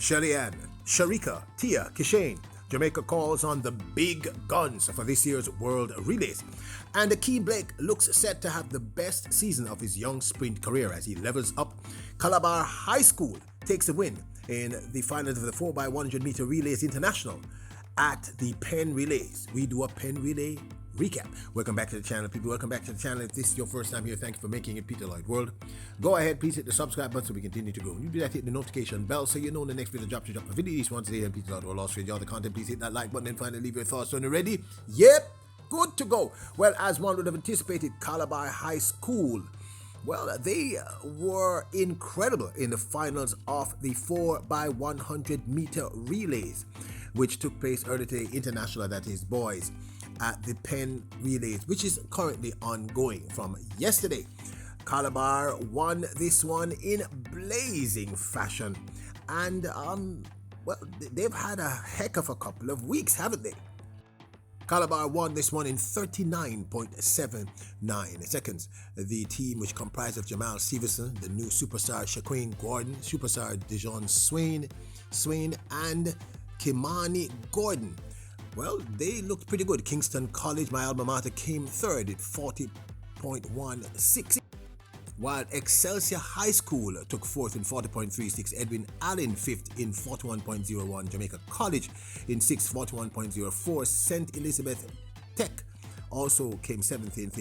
SHELLY-ANN, SHERICKA, Tia, KISHANE. Jamaica calls on the big guns for this year's World Relays. And Ackeem looks set to have the best season of his young sprint career as he levels up. CALABAR High School takes the win in the finals of the 4x100 meter relays international at the PENN Relays. We do a PENN Relay recap. Welcome back to the channel, people. Welcome back to the channel. If this is your first time here, thank you for making it Peter Lloyd World. Go ahead, please hit the subscribe button so we continue to grow. You do that, hit the notification bell so you know when the next video drops. You drop a video each once a day, and Peter Lloyd World lost all the content. Please hit that like button and finally leave your thoughts. When you're ready, yep, good to go. Well, as one would have anticipated, CALABAR High School, well, they were incredible in the finals of the 4x100 meter relays, which took place earlier today, international, that is boys, at the PENN Relays, which is currently ongoing from yesterday. CALABAR won this one in blazing fashion, and well, they've had a heck of a couple of weeks, haven't they? CALABAR won this one in 39.79 seconds. The team, which comprised of Jamal Stevenson, the new superstar Shaquille Gordon, superstar Dijon Swain, and Kimani Gordon, well, they looked pretty good. Kingston College, my alma mater, came third at 40.16, while Excelsior High School took fourth in 40.36. Edwin Allen fifth in 41.01. Jamaica College in sixth, 41.04. St. Elizabeth Tech also came seventh in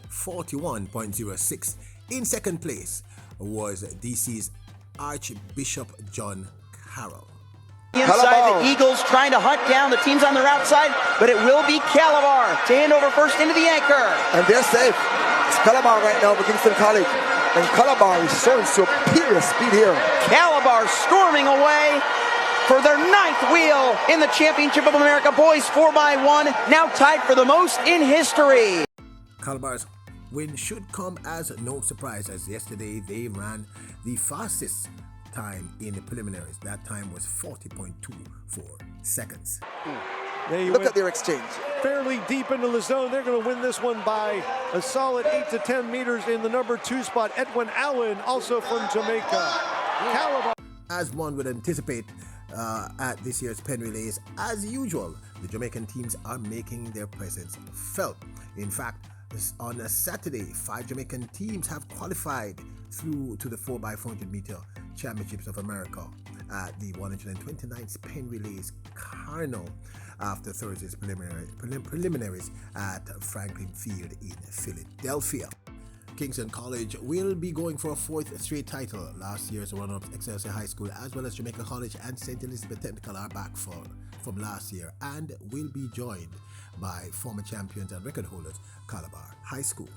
41.06. In second place was DC's Archbishop John Carroll. Inside, the Eagles trying to hunt down the teams on their outside, but it will be CALABAR to hand over first into the anchor. And they're safe. It's CALABAR right now for Kingston College. And CALABAR is showing superior speed here. CALABAR storming away for their ninth wheel in the Championship of America Boys 4x1, now tied for the most in history. CALABAR's win should come as no surprise, as yesterday they ran the fastest time in the preliminaries. That time was 40.24 seconds. Look at their exchange. Fairly deep into the zone. They're going to win this one by a solid 8 to 10 meters in the number 2 spot. Edwin Allen, also from Jamaica. CALABAR. As one would anticipate at this year's PENN Relays, as usual, the Jamaican teams are making their presence felt. In fact, on a Saturday, 5 Jamaican teams have qualified through to the 4x400 meter Championships of America at the 129th PENN Relays Carnal after Thursday's preliminaries at Franklin Field in Philadelphia. Kingston College will be going for a 4th straight title. Last year's runner-up Excelsior High School, as well as Jamaica College and St. Elizabeth Technical, are back from last year and will be joined by former champions and record holders CALABAR High School.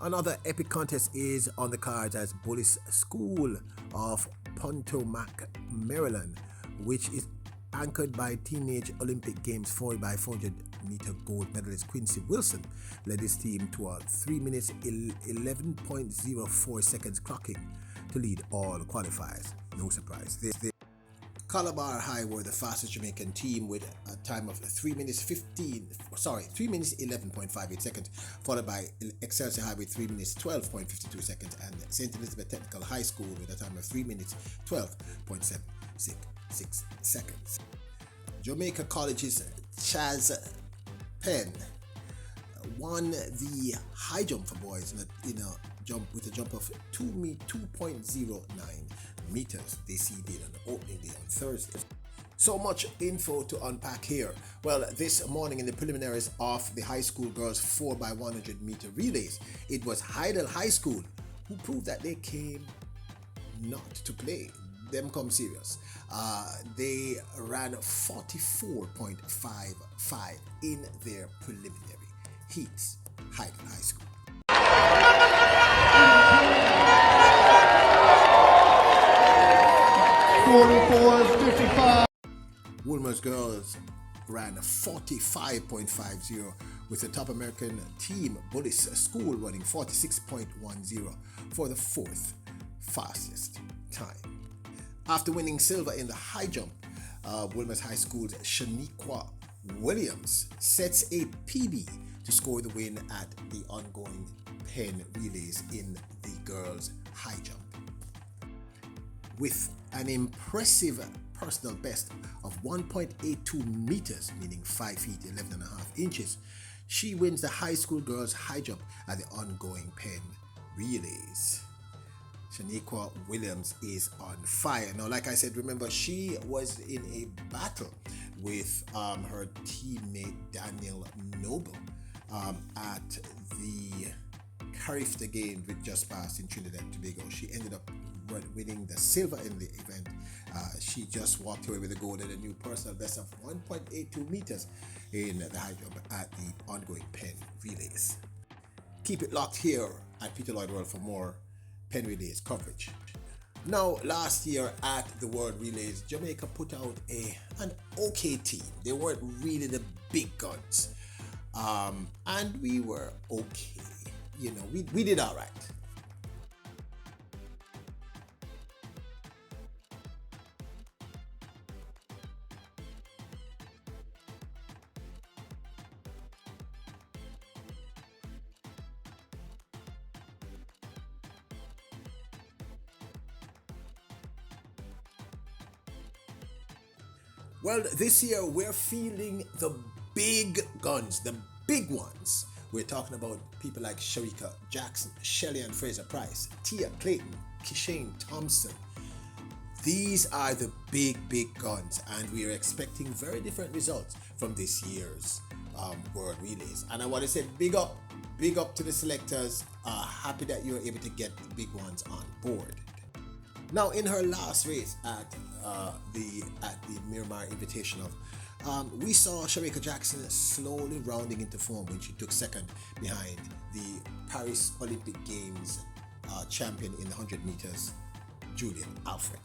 Another epic contest is on the cards as Bullis School of Pontomac, Maryland, which is anchored by Teenage Olympic Games 4x400 meter gold medalist Quincy Wilson, led his team to a 3 minutes 11.04 seconds clocking to lead all qualifiers. No surprise. CALABAR High were the fastest Jamaican team with a time of 3 minutes 11.58 seconds, followed by Excelsior High with 3 minutes 12.52 seconds, and St. Elizabeth Technical High School with a time of 3 minutes 12.76 seconds. Jamaica College's Chaz Penn won the high jump for boys in a jump with a jump of 2.09 meters. They seeded on the opening day on Thursday. So much info to unpack here. Well, this morning in the preliminaries of the high school girls 4x100 meter relays, it was Heidel High School who proved that they came not to play. Them come serious. They ran 44.55 in their preliminary heats. Heidel High School. Woolmer's girls ran 45.50 with the top American team Bullis School running 46.10 for the 4th fastest time. After winning silver in the high jump, Woolmer's High School's Shaniqua Williams sets a PB to score the win at the ongoing PENN Relays in the girls high jump. With an impressive personal best of 1.82 meters, meaning 5 feet 11.5 inches. She wins the high school girls high jump at the ongoing Penn relays. Shaniqua Williams is on fire. Now, like I said, remember, she was in a battle with her teammate Daniel Noble at the Carifta game which just passed in Trinidad and Tobago. She ended up winning the silver in the event. She just walked away with a gold and a new personal best of 1.82 meters in the high jump at the ongoing Penn relays. Keep it locked here at Peter Lloyd World for more Penn relays coverage. Now, last year at the World Relays, Jamaica put out an okay team. They weren't really the big guns, and we were okay. You know, we did all right. Well, this year we're feeling the big guns, the big ones. We're talking about people like SHERICKA, Jackson, Shelly and Fraser-Pryce, Tia, Clayton, KISHANE, Thompson. These are the big guns, and we are expecting very different results from this year's World Relays. And I want to say big up to the selectors. Happy that you're able to get the big ones on board. Now, in her last race at the Miramar Invitational, we saw Shericka Jackson slowly rounding into form when she took second behind the Paris Olympic Games champion in the 100 meters, Julian Alfred.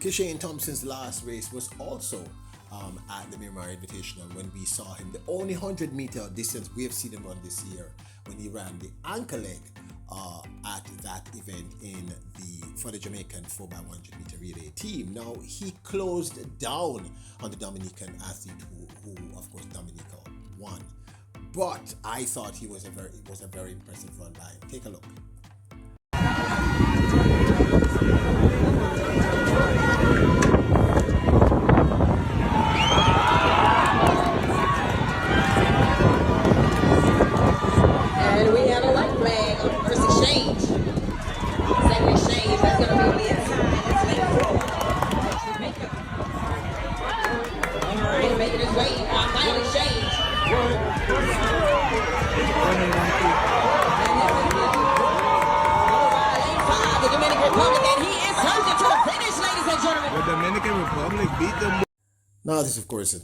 KISHANE Thompson's last race was also at the Miramar Invitational when we saw him, the only 100-meter distance we have seen him run this year, when he ran the anchor leg at that event for the Jamaican 4x100 meter relay team. Now, he closed down on the Dominican athlete who of course Dominica won, but I thought it was a very impressive run by him. Take a look. And we have a white flag on first exchange. Second exchange, that's going to be on the inside. All right, making his way for our final exchange. The Dominican Republic, and he is surging to the finish, ladies and gentlemen. The Dominican Republic beat them. Now, this of course is.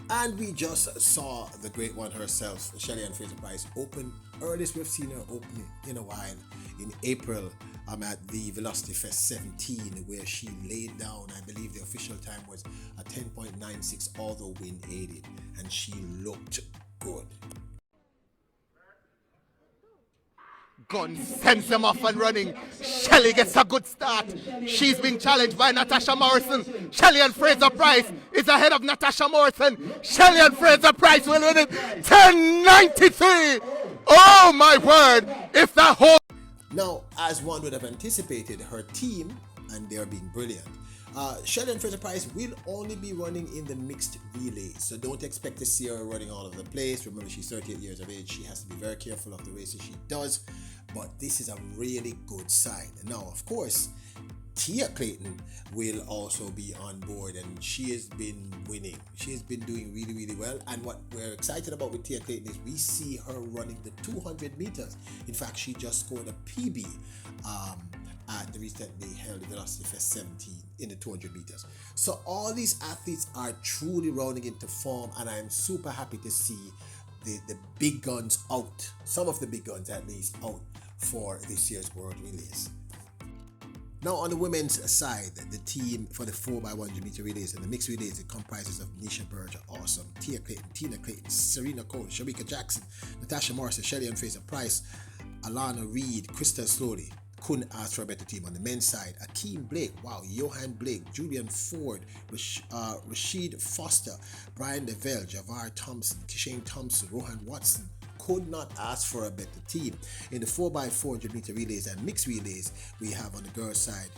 And we just saw the great one herself, Shelly-ANN Fraser-Pryce, open, earliest we've seen her open in a while, in April at the Velocity Fest 17, where she laid down, I believe the official time was a 10.96, although wind aided, and she looked good. Gun sends them off and running. Shelly gets a good start. She's being challenged by Natasha Morrison. Shelly-ANN Fraser-Pryce is ahead of Natasha Morrison. Shelly-ANN Fraser-Pryce will win it 10.93. Oh my word! If that whole Now, as one would have anticipated, her team, and they're being brilliant, Shelly-ANN Fraser-Pryce will only be running in the mixed relays, so don't expect to see her running all over the place. Remember, she's 38 years of age. She has to be very careful of the races she does, but this is a really good sign. Now, of course, Tia Clayton will also be on board, and she has been winning. She has been doing really well, and what we're excited about with Tia Clayton is we see her running the 200 meters. In fact, she just scored a PB at the recently held Velocity Fest 17 in the 200 meters. So all these athletes are truly rounding into form, and I'm super happy to see the big guns out, some of the big guns at least, out for this year's World Relays. Now on the women's side, the team for the 4x100 meter relays and the mixed relays, it comprises of Nisha Berger, awesome, Tia Clayton, Tina Clayton, Serena Cole, Shericka Jackson, Natasha Morrison, Shelly-ANN Fraser-Pryce, Alana Reed, Krista Slowly. Couldn't ask for a better team. On the men's side, Ackeem Blake, wow, Johan Blake, Julian Ford, Rashid Foster, Brian DeVille, Javar Thompson, KISHANE Thompson, Rohan Watson. Could not ask for a better team. In the 4x400 meter relays and mixed relays, we have on the girls' side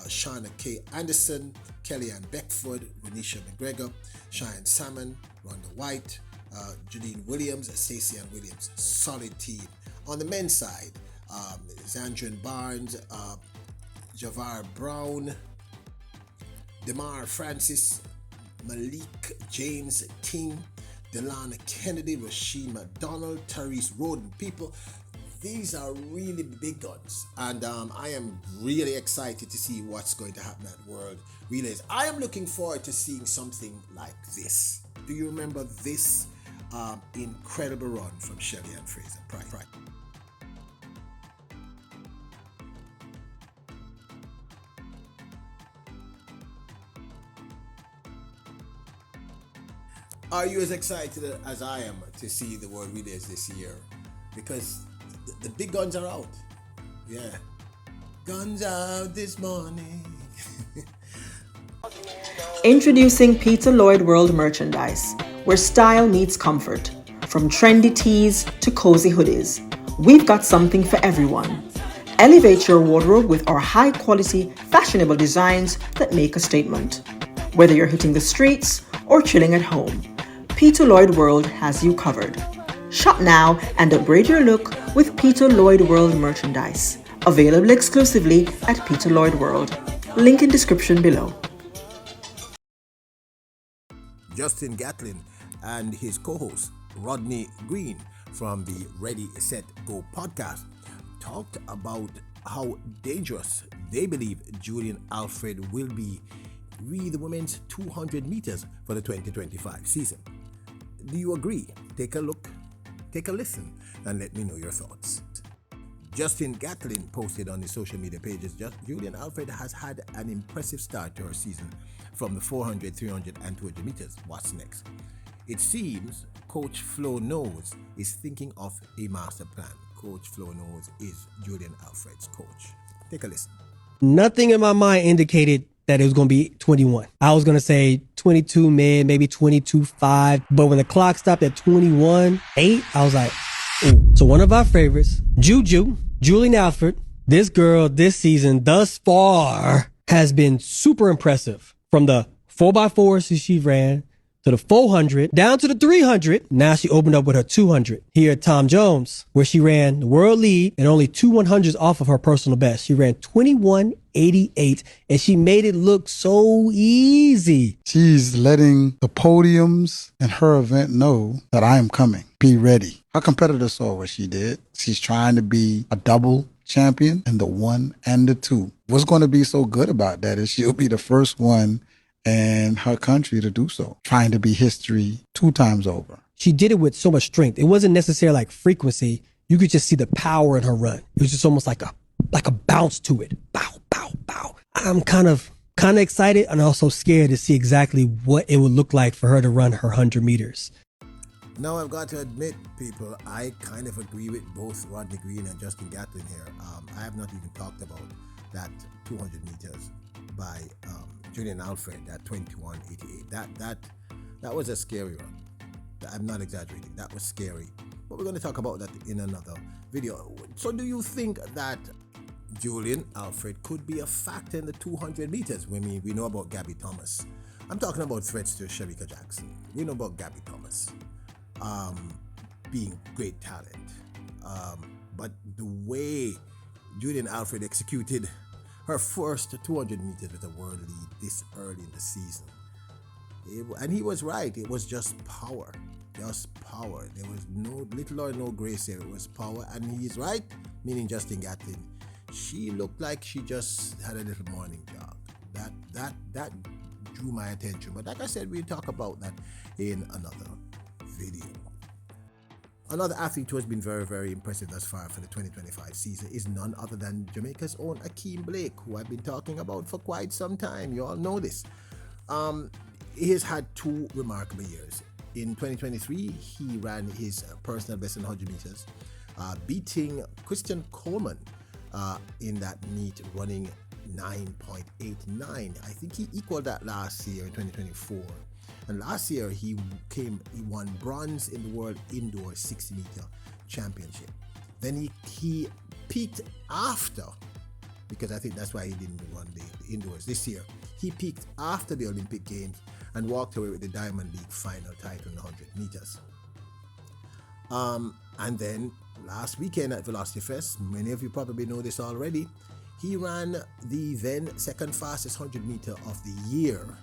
Shauna K. Anderson, Kellyanne Beckford, Renisha McGregor, Cheyenne Salmon, Rhonda White, Janine Williams, Stacey Ann Williams. Solid team. On the men's side, Zandrian Barnes, Javar Brown, Demar Francis, Malik James King, Delana Kennedy, Rasheen McDonald, Therese Roden. People, these are really big guns, and I am really excited to see what's going to happen at World Relays. I am looking forward to seeing something like this. Do you remember this incredible run from Shelly-ANN Fraser-Pryce? Are you as excited as I am to see the World Relays this year? Because the big guns are out. Yeah. Guns out this morning. Introducing Peter Lloyd World Merchandise, where style meets comfort. From trendy tees to cozy hoodies, we've got something for everyone. Elevate your wardrobe with our high-quality, fashionable designs that make a statement. Whether you're hitting the streets or chilling at home, Peter Lloyd World has you covered. Shop now and upgrade your look with Peter Lloyd World merchandise. Available exclusively at Peter Lloyd World. Link in description below. Justin Gatlin and his co-host Rodney Green from the Ready, Set, Go podcast talked about how dangerous they believe Julian Alfred will be re the women's 200 meters for the 2025 season. Do you agree? Take a look, take a listen, and let me know your thoughts. Justin Gatlin posted on his social media pages, Julian Alfred has had an impressive start to her season from the 400, 300, and 200 meters. What's next? It seems Coach Flo Knows is thinking of a master plan. Coach Flo Knows is Julian Alfred's coach. Take a listen. Nothing in my mind indicated that it was going to be 21. I was going to say 22 mid, maybe 22.5. But when the clock stopped at 21.8, I was like, ooh. So one of our favorites, Julian Alfred, this girl this season thus far has been super impressive. From the 4x4s she ran to the 400, down to the 300. Now she opened up with her 200 here at Tom Jones, where she ran the world lead and only 2 100s off of her personal best. She ran 21.88 and she made it look so easy. She's letting the podiums and her event know that I am coming. Be ready. Her competitor saw what she did. She's trying to be a double champion in the 1 and the 2. What's going to be so good about that is she'll be the first one in her country to do so, trying to be history 2 times over. She did it with so much strength. It wasn't necessarily like frequency. You could just see the power in her run. It was just almost like a bounce to it. Bow, bow, bow. I'm kind of excited and also scared to see exactly what it would look like for her to run her 100 meters. Now, I've got to admit, people, I kind of agree with both Rodney Green and Justin Gatlin here. I have not even talked about that 200 meters by Julian Alfred at 21.88. That was a scary run. I'm not exaggerating. That was scary. But we're going to talk about that in another video. So do you think that Julian Alfred could be a factor in the 200 meters? We know about Gabby Thomas. I'm talking about threats to Shericka Jackson. We know about Gabby Thomas being great talent. But the way Julian Alfred executed her first 200 meters with a world lead this early in the season. And he was right. It was just power. Just power. There was no little or no grace here. It was power. And he's right, meaning Justin Gatlin. she looked like she just had a little morning jog. That drew my attention. But like I said, we'll talk about that in another video. Another athlete who has been very, very impressive thus far for the 2025 season is none other than Jamaica's own Ackeem Blake, who I've been talking about for quite some time. You all know this. He has had two remarkable years. In 2023, he ran his personal best in 100 meters, beating Christian Coleman in that meet, running 9.89. I think he equaled that last year in 2024. And last year he won bronze in the World Indoor 60 meter championship. Then he peaked after, because I think that's why he didn't run the indoors this year. He peaked after the Olympic Games and walked away with the Diamond League final title in 100 meters. And then last weekend at Velocity Fest, many of you probably know this already, he ran the then second fastest 100 meter of the year.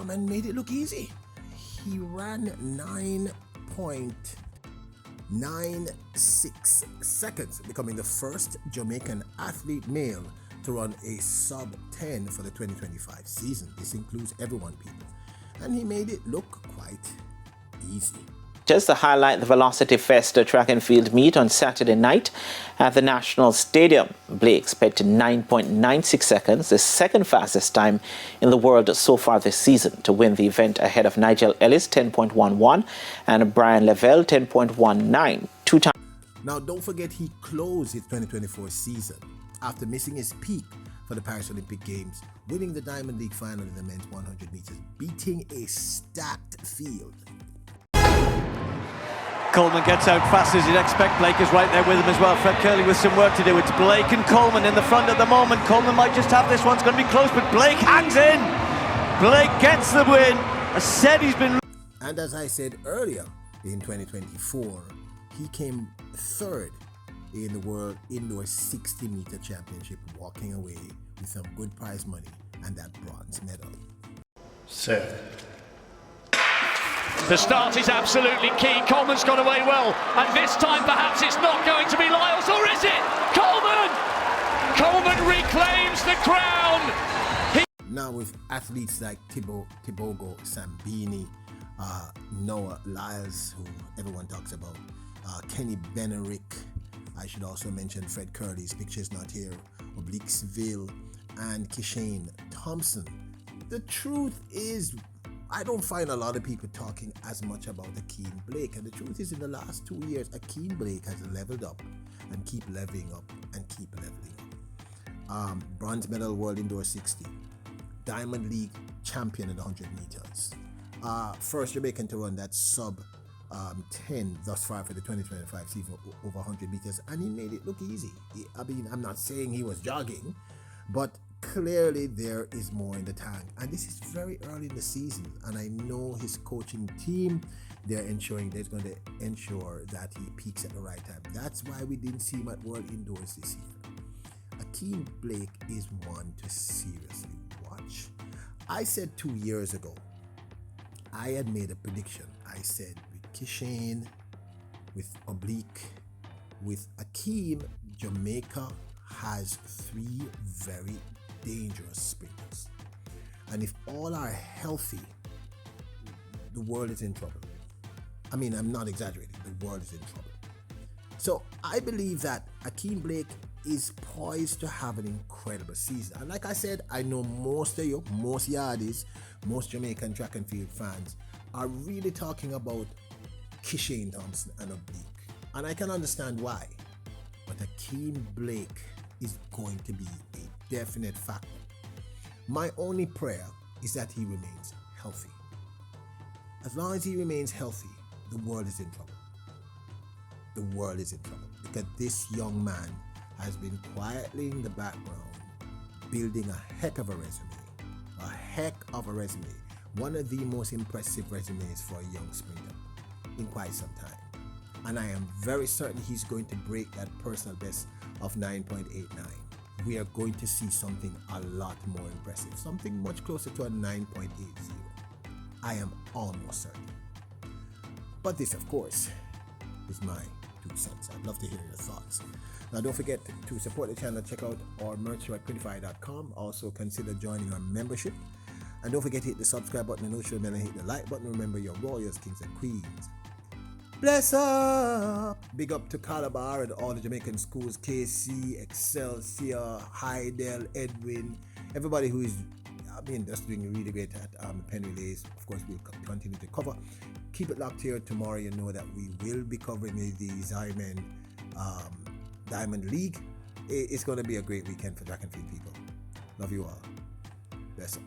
And made it look easy. He ran 9.96 seconds, becoming the first Jamaican athlete male to run a sub 10 for the 2025 season. This includes everyone, people. And he made it look quite easy. Just to highlight the Velocity Fest track and field meet on Saturday night at the National Stadium, Blake sped to 9.96 seconds, the second fastest time in the world so far this season, to win the event ahead of Nigel Ellis 10.11 and Brian Lavelle 10.19. Now, don't forget he closed his 2024 season after missing his peak for the Paris Olympic Games, winning the Diamond League final in the men's 100 meters, beating a stacked field. Coleman gets out fast as you'd expect. Blake is right there with him as well. Fred Curley with some work to do. It's Blake and Coleman in the front at the moment. Coleman might just have this one. It's going to be close, but Blake hangs in. Blake gets the win. I said he's been... And as I said earlier, in 2024, he came third in the World Indoor 60 meter championship, walking away with some good prize money and that bronze medal. Set. The start is absolutely key. Coleman's got away well, and this time perhaps it's not going to be Lyles, or is it? Coleman! Coleman reclaims the crown! Now with athletes like Tibogo Sambini, Noah Lyles, who everyone talks about, Kenny Benerick, I should also mention Fred Curley's picture's not here, Obliquesville, and KISHANE Thompson. The truth is, I don't find a lot of people talking as much about Ackeem Blake, and the truth is, in the last 2 years, Ackeem Blake has leveled up and keep leveling up and keep leveling up. Bronze medal World Indoor 60, Diamond League champion in 100 meters, first Jamaican to run that sub 10 thus far for the 2025 season over 100 meters, and he made it look easy. I mean, I'm not saying he was jogging, but clearly there is more in the tank, and this is very early in the season, and I know his coaching team, they're going to ensure that he peaks at the right time. That's why we didn't see him at World Indoors this year. Ackeem Blake is one to seriously watch. I said 2 years ago, I had made a prediction. I said with KISHANE, with Oblique, with Ackeem, Jamaica has three very dangerous sprinters. And if all are healthy, the world is in trouble. I mean, I'm not exaggerating, the world is in trouble. So I believe that Ackeem Blake is poised to have an incredible season. And like I said, I know most of you, most yardies, most Jamaican track and field fans are really talking about KISHANE Thompson and Oblique. And I can understand why. But Ackeem Blake is going to be a definite factor. My only prayer is that he remains healthy. As long as he remains healthy, the world is in trouble. The world is in trouble because this young man has been quietly in the background building a heck of a resume. A heck of a resume. One of the most impressive resumes for a young sprinter in quite some time. And I am very certain he's going to break that personal best of 9.89. We are going to see something a lot more impressive, something much closer to a 9.80. I am almost certain. But this, of course, is my 2 cents. I'd love to hear your thoughts. Now, don't forget to support the channel. Check out our merch at Quintify.com. Also, consider joining our membership. And don't forget to hit the subscribe button, the notification bell, and hit the like button. Remember, your warriors, kings, and queens. Bless up! Big up to Calabar and all the Jamaican schools, KC, Excelsior, Hydel, Edwin, everybody who is just doing really great at PENN relays. Of course, we'll continue to cover. Keep it locked here. Tomorrow, you know that we will be covering the Diamond League. It's going to be a great weekend for track and field people. Love you all. Bless up.